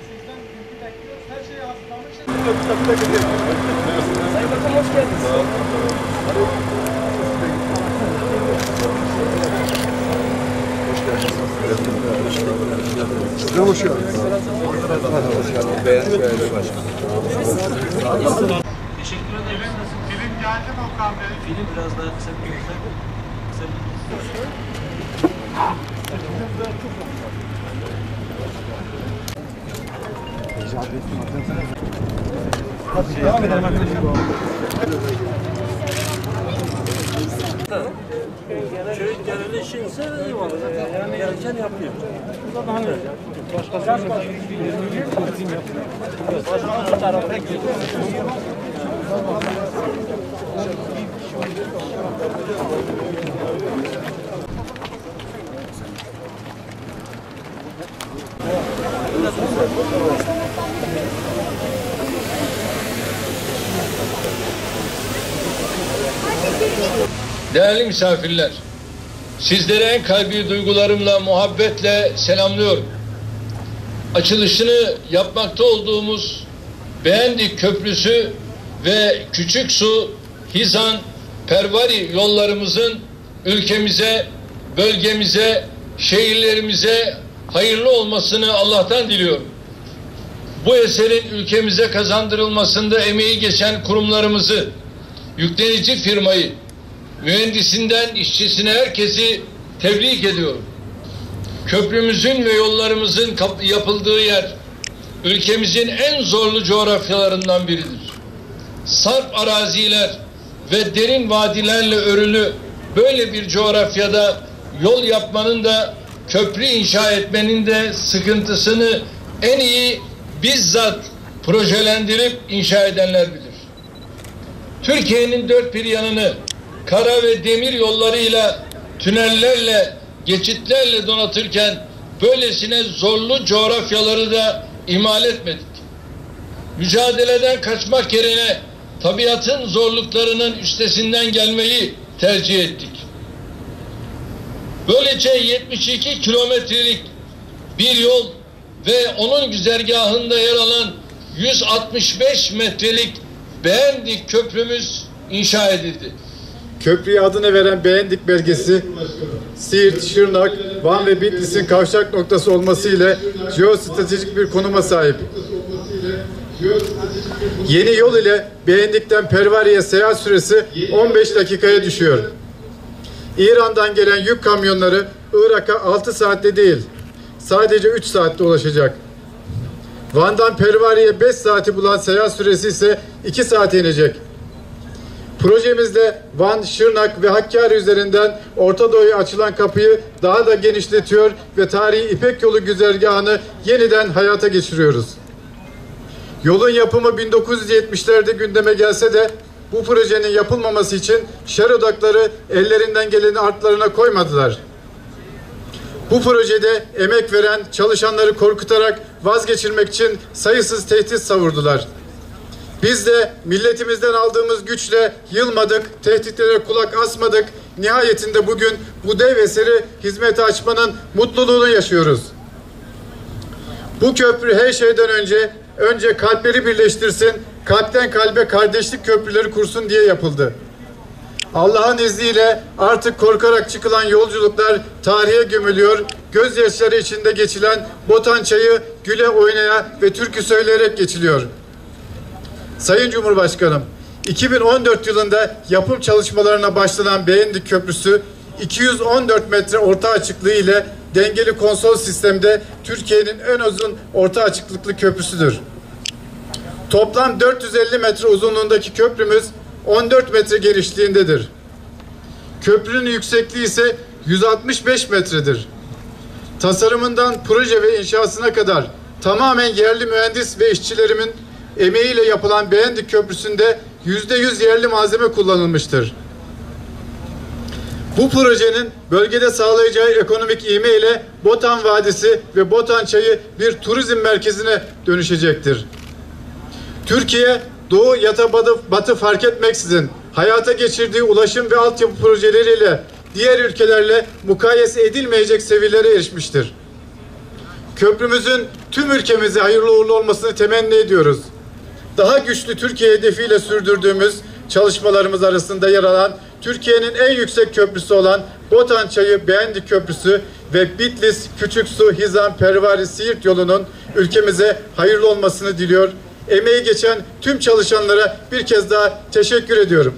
Sizden bilgi bekliyoruz. Her şeyi hazırlamışız. Sayın Bakan hoş geldiniz. Size hoş geldiniz. Teşekkür ederim. Film geldi mi Okan Bey? Film biraz daha kısa bir Devam edelim arkadaşlar. Köy geneli işinse eyvallah. Zaten yani gereken yapıyor. Başkası bu tarafa gidiyor. Değerli misafirler, sizlere en kalbi duygularımla, muhabbetle selamlıyorum. Açılışını yapmakta olduğumuz Beğendik Köprüsü ve Küçüksu, Hizan, Pervari yollarımızın ülkemize, bölgemize, şehirlerimize hayırlı olmasını Allah'tan diliyorum. Bu eserin ülkemize kazandırılmasında emeği geçen kurumlarımızı, yüklenici firmayı, mühendisinden işçisine herkesi tebrik ediyorum. Köprümüzün ve yollarımızın yapıldığı yer ülkemizin en zorlu coğrafyalarından biridir. Sarp araziler ve derin vadilerle örülü böyle bir coğrafyada yol yapmanın da köprü inşa etmenin de sıkıntısını en iyi bizzat projelendirip inşa edenler bilir. Türkiye'nin dört bir yanını kara ve demir yollarıyla, tünellerle, geçitlerle donatırken böylesine zorlu coğrafyaları da ihmal etmedik. Mücadeleden kaçmak yerine tabiatın zorluklarının üstesinden gelmeyi tercih ettik. Böylece 72 kilometrelik bir yol ve onun güzergahında yer alan 165 metrelik Beğendik Köprümüz inşa edildi. Köprüye adını veren Beğendik belgesi, Siirt, Şırnak, Van ve Bitlis'in kavşak noktası olması ile jeostratejik bir konuma sahip. Yeni yol ile Beğendik'ten Pervari'ye seyahat süresi 15 dakikaya düşüyor. İran'dan gelen yük kamyonları Irak'a 6 saatte değil, sadece 3 saatte ulaşacak. Van'dan Pervari'ye 5 saati bulan seyahat süresi ise 2 saate inecek. Projemizde Van, Şırnak ve Hakkari üzerinden Orta Doğu'ya açılan kapıyı daha da genişletiyor ve tarihi İpek Yolu güzergahını yeniden hayata geçiriyoruz. Yolun yapımı 1970'lerde gündeme gelse de bu projenin yapılmaması için şer odakları ellerinden geleni artlarına koymadılar. Bu projede emek veren çalışanları korkutarak vazgeçirmek için sayısız tehdit savurdular. Biz de milletimizden aldığımız güçle yılmadık, tehditlere kulak asmadık. Nihayetinde bugün bu dev eseri hizmete açmanın mutluluğunu yaşıyoruz. Bu köprü her şeyden önce kalpleri birleştirsin, kalpten kalbe kardeşlik köprüleri kursun diye yapıldı. Allah'ın izniyle artık korkarak çıkılan yolculuklar tarihe gömülüyor, gözyaşları içinde geçilen Botan Çayı güle oynaya ve türkü söyleyerek geçiliyor. Sayın Cumhurbaşkanım, 2014 yılında yapım çalışmalarına başlanan Beğendik Köprüsü, 214 metre orta açıklığı ile dengeli konsol sistemde Türkiye'nin en uzun orta açıklıklı köprüsüdür. Toplam 450 metre uzunluğundaki köprümüz 14 metre genişliğindedir. Köprünün yüksekliği ise 165 metredir. Tasarımından proje ve inşasına kadar tamamen yerli mühendis ve işçilerimin emeğiyle yapılan Beğendik Köprüsü'nde %100 yerli malzeme kullanılmıştır. Bu projenin bölgede sağlayacağı ekonomik ivme ile Botan Vadisi ve Botan Çayı bir turizm merkezine dönüşecektir. Türkiye, doğu ya da batı fark etmeksizin hayata geçirdiği ulaşım ve altyapı projeleriyle diğer ülkelerle mukayese edilmeyecek seviyelere erişmiştir. Köprümüzün tüm ülkemize hayırlı uğurlu olmasını temenni ediyoruz. Daha güçlü Türkiye hedefiyle sürdürdüğümüz çalışmalarımız arasında yer alan Türkiye'nin en yüksek köprüsü olan Botan Çayı Beğendik Köprüsü ve Bitlis Küçüksu Hizan Pervari Siirt yolunun ülkemize hayırlı olmasını diliyor. Emeği geçen tüm çalışanlara bir kez daha teşekkür ediyorum.